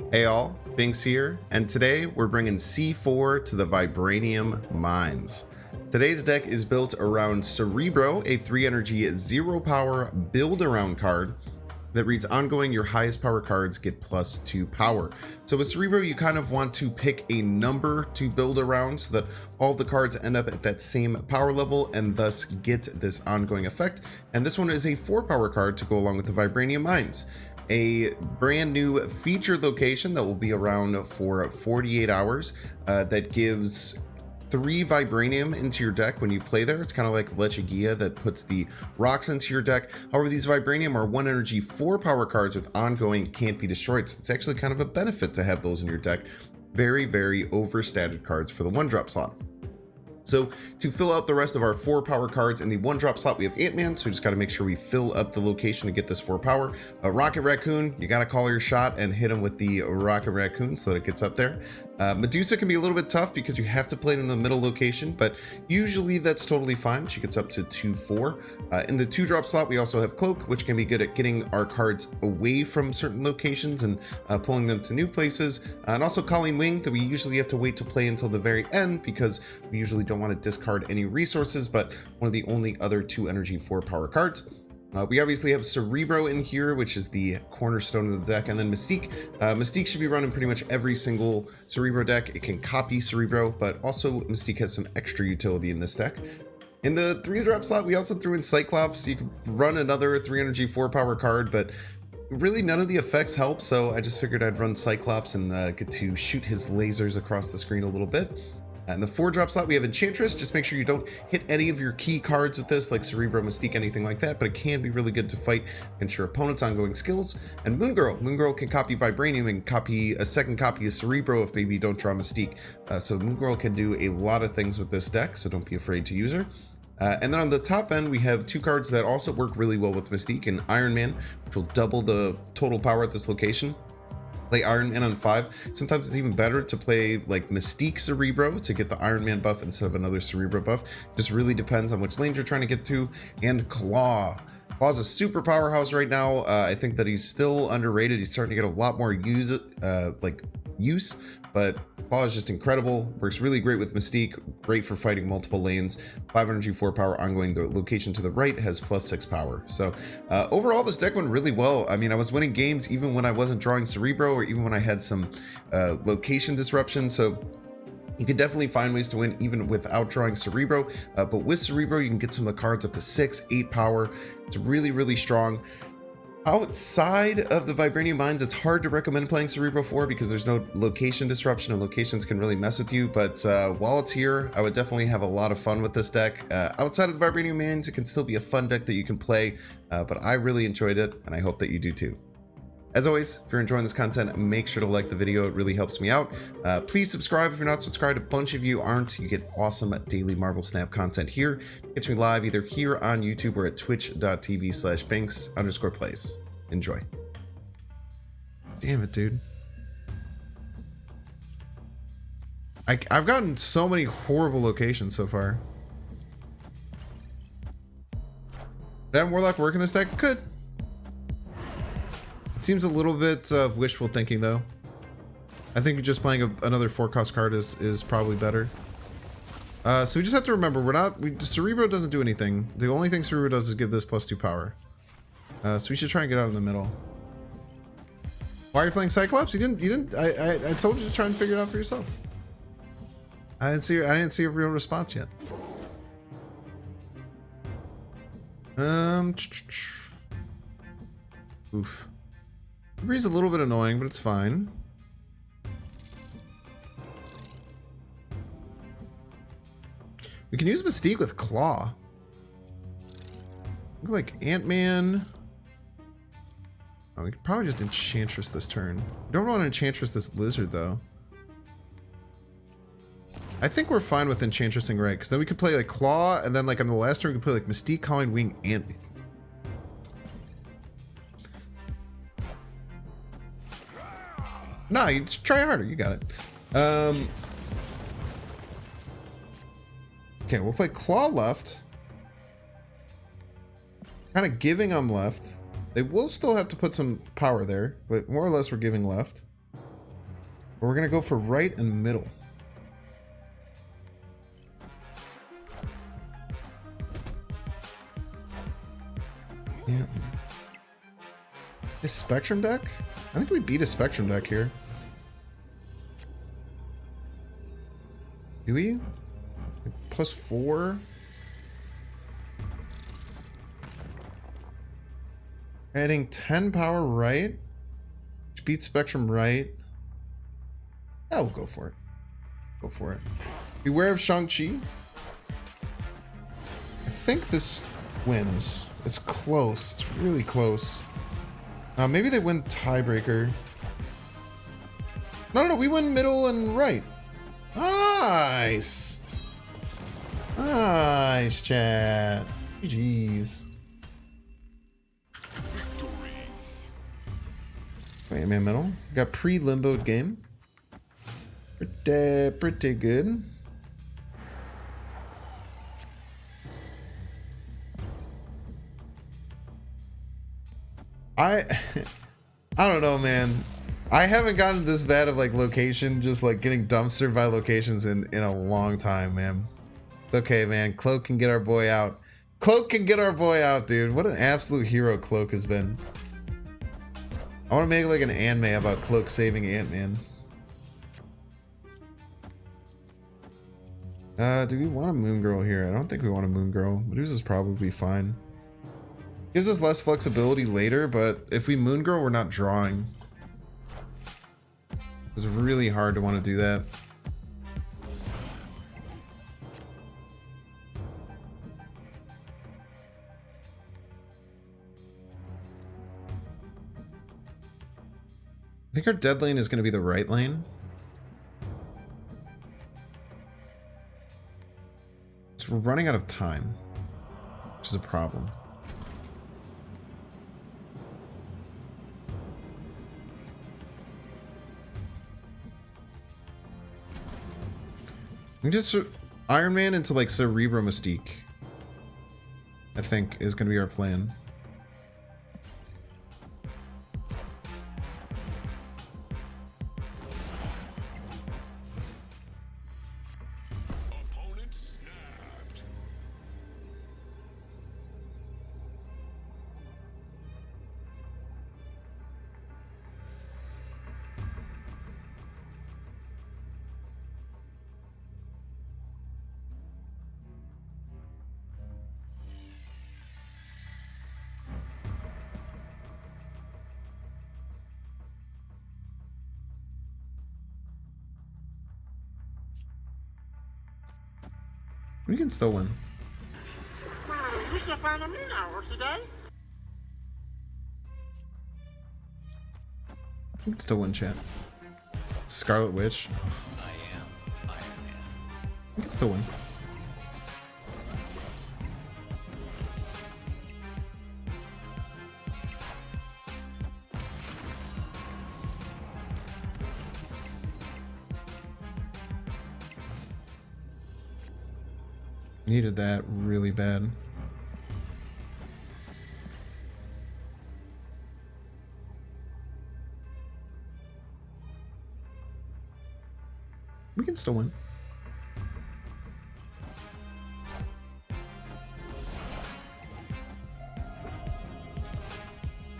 Hey all, Binks here, and today we're bringing C4 to the Vibranium Mines. Today's deck is built around Cerebro, a 3 energy, 0 power build around card that reads ongoing, your highest power cards get +2 power. So with Cerebro, you kind of want to pick a number to build around so that all the cards end up at that same power level and thus get this ongoing effect. And this one is a 4 power card to go along with the Vibranium Mines. A brand new featured location that will be around for 48 hours that gives 3 Vibranium into your deck when you play there. It's kind of like Lechigia that puts the rocks into your deck. However, these Vibranium are 1 energy 4 power cards with ongoing can't be destroyed. So it's actually kind of a benefit to have those in your deck. Very, very overstated cards for the 1-drop slot. So to fill out the rest of our 4 power cards in the 1-drop slot, we have Ant-Man, so we just got to make sure we fill up the location to get this 4 power. Rocket Raccoon, you got to call your shot and hit him with the Rocket Raccoon so that it gets up there. Medusa can be a little bit tough because you have to play it in the middle location, but usually that's totally fine. She gets up to 2/4. In the 2-drop slot, we also have Cloak, which can be good at getting our cards away from certain locations and pulling them to new places. And also Colleen Wing, that we usually have to wait to play until the very end because we usually don't want to discard any resources, but one of the only other 2 energy 4 power cards. We obviously have Cerebro in here, which is the cornerstone of the deck, and then Mystique. Mystique should be running pretty much every single Cerebro deck. It can copy Cerebro, but also Mystique has some extra utility in this deck. In the 3-drop slot, we also threw in Cyclops. You can run another 3 energy 4 power card, but really none of the effects help, so I just figured I'd run Cyclops and get to shoot his lasers across the screen a little bit. In the 4-drop slot, we have Enchantress. Just make sure you don't hit any of your key cards with this, like Cerebro, Mystique, anything like that, but it can be really good to fight against your opponent's ongoing skills. And Moon Girl. Moon Girl can copy Vibranium and copy a second copy of Cerebro if maybe you don't draw Mystique. So Moon Girl can do a lot of things with this deck, so don't be afraid to use her. And then on the top end, we have 2 cards that also work really well with Mystique, and Iron Man, which will double the total power at this location. Play Iron Man on 5. Sometimes it's even better to play like Mystique Cerebro to get the Iron Man buff instead of another Cerebro buff. Just really depends on which lanes you're trying to get to. And Claw. Claw's a super powerhouse right now. I think that he's still underrated. He's starting to get a lot more use, but Claw is just incredible. Works really great with Mystique. Great for fighting multiple lanes. 5 energy 4 power ongoing. The location to the right has +6 power. So overall, this deck went really well. I mean, I was winning games even when I wasn't drawing Cerebro or even when I had some location disruption. So you can definitely find ways to win even without drawing Cerebro, but with Cerebro, you can get some of the cards up to 6, 8 power. It's really, really strong. Outside of the Vibranium Mines, it's hard to recommend playing Cerebro 4 because there's no location disruption and locations can really mess with you. But while it's here, I would definitely have a lot of fun with this deck. Outside of the Vibranium Mines, it can still be a fun deck that you can play, but I really enjoyed it and I hope that you do too. As always, if you're enjoying this content, make sure to like the video. It really helps me out. Please subscribe if you're not subscribed. A bunch of you aren't. You get awesome daily Marvel Snap content here. Catch me live either here on YouTube or at twitch.tv/Binks_plays. Enjoy. Damn it, dude. I've gotten so many horrible locations so far. Did I have Warlock work in this deck? Could. It seems a little bit of wishful thinking, though. I think just playing another 4-cost card is probably better. So we just have to remember, Cerebro doesn't do anything. The only thing Cerebro does is give this +2 power. So we should try and get out in the middle. Why are you playing Cyclops? I told you to try and figure it out for yourself. I didn't see a real response yet. Oof. Bree's a little bit annoying, but it's fine. We can use Mystique with Claw. Look like Ant-Man. Oh, we could probably just Enchantress this turn. We don't want to Enchantress this Lizard, though. I think we're fine with Enchantressing right, because then we could play like Claw, and then like on the last turn we could play like Mystique, Colleen Wing, Ant-Man. Nah, you just try harder. You got it. Okay, we'll play Claw left. Kind of giving them left. They will still have to put some power there, but more or less we're giving left. But we're gonna go for right and middle. Yeah. Is Spectrum deck? I think we beat a Spectrum deck here. Do we? +4? Adding 10 power right? Which beats Spectrum right? Yeah, we'll go for it. Go for it. Beware of Shang-Chi. I think this wins. It's close. It's really close. Maybe they win tiebreaker. No, we win middle and right. Nice. Nice, chat. GG's. Wait, man, middle. Got pre-limboed game. Pretty good. I don't know, man. I haven't gotten this bad of like location, just like getting dumpstered by locations in a long time, man. It's okay, man. Cloak can get our boy out. Cloak can get our boy out, dude. What an absolute hero Cloak has been. I want to make like an anime about Cloak saving Ant-Man. Do we want a Moon Girl here? I don't think we want a Moon Girl. Medusa's probably fine. Gives us less flexibility later, but if we Moon Girl, we're not drawing. It's really hard to want to do that. I think our dead lane is going to be the right lane. So we're running out of time, which is a problem. We just Iron Man into like Cerebro Mystique, I think is going to be our plan. We can still win. You should find a mean hour today. We can still win, chat. Scarlet Witch. I am Iron Man. We can still win. Needed that really bad. We can still win.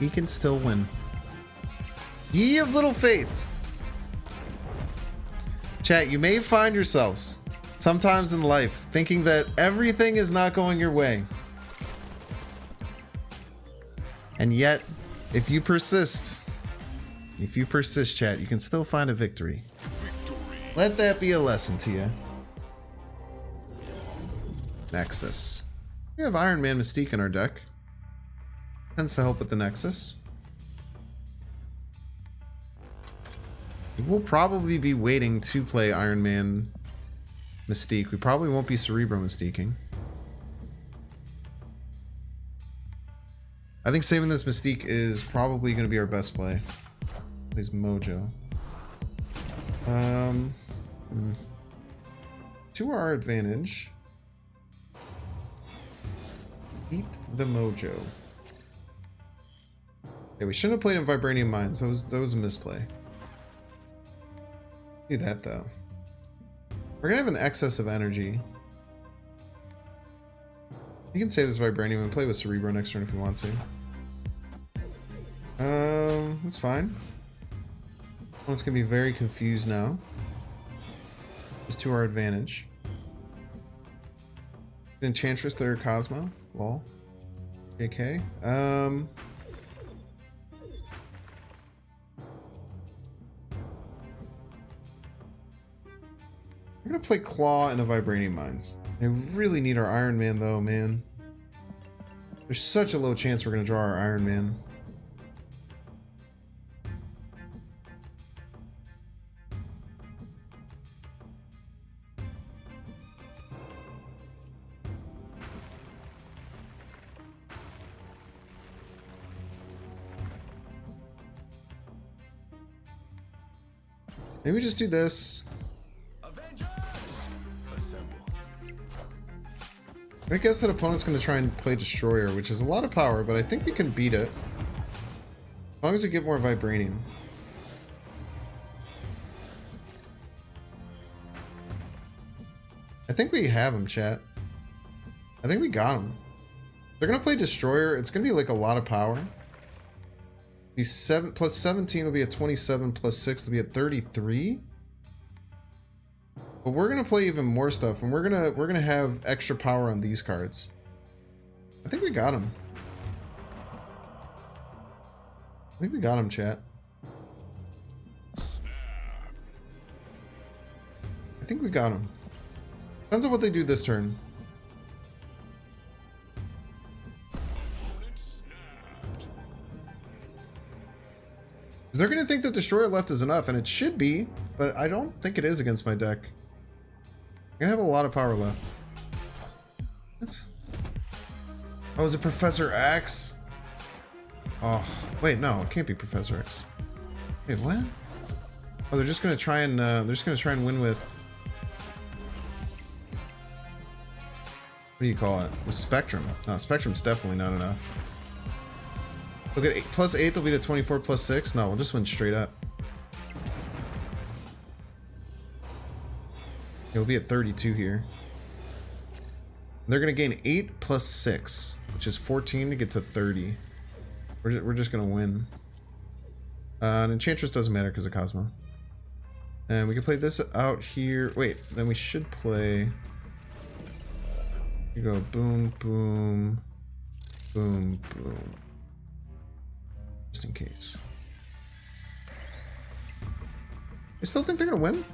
We can still win. Ye of little faith. Chat, you may find yourselves sometimes in life thinking that everything is not going your way. And yet, if you persist, chat, you can still find a victory. Let that be a lesson to you. Nexus. We have Iron Man Mystique in our deck. Tends to help with the Nexus. We'll probably be waiting to play Iron Man Mystique. We probably won't be Cerebro Mystiquing. I think saving this Mystique is probably going to be our best play. Plays Mojo. To our advantage. Beat the Mojo. Yeah, we shouldn't have played in Vibranium Mines. That was a misplay. Do that though. We're gonna have an excess of energy. You can save this Vibranium and play with Cerebro next turn if you want to. That's fine. It's gonna be very confused now. Just to our advantage. Enchantress, third Cosmo. Lol. JK. I'm gonna play Claw and a Vibranium Mines. I really need our Iron Man though, man. There's such a low chance we're gonna draw our Iron Man. Maybe we just do this. I guess that opponent's going to try and play Destroyer, which is a lot of power, but I think we can beat it. As long as we get more Vibranium. I think we have him, chat. I think we got him. They're going to play Destroyer. It's going to be like a lot of power. He's 7 plus 17 will be at 27 plus 6 will be at 33. But we're gonna play even more stuff, and we're gonna have extra power on these cards. I think we got him. I think we got him, chat. I think we got him. Depends on what they do this turn. They're gonna think that Destroyer left is enough, and it should be, but I don't think it is against my deck. I have a lot of power left. That's... Oh, is it Professor X? Oh, wait, no, it can't be Professor X. Wait, what? Oh, they're just gonna try and win with... What do you call it? With Spectrum. No, Spectrum's definitely not enough. Look at 8, plus 8, they'll be to 24 plus 6. No, we'll just win straight up. It'll be at 32 here. They're going to gain 8 plus 6, which is 14 to get to 30. We're just going to win. An Enchantress doesn't matter because of Cosmo. And we can play this out here. Wait, then we should play... You go boom, boom, boom, boom. Just in case. I still think they're going to win?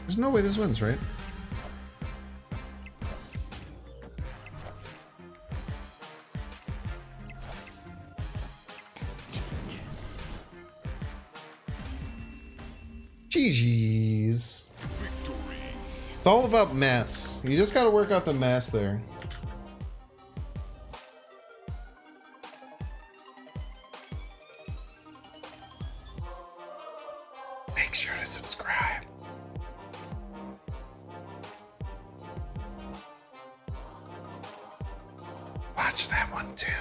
There's no way this wins, right? GG's. It's all about maths. You just got to work out the maths there. Make sure to subscribe. Watch that one too.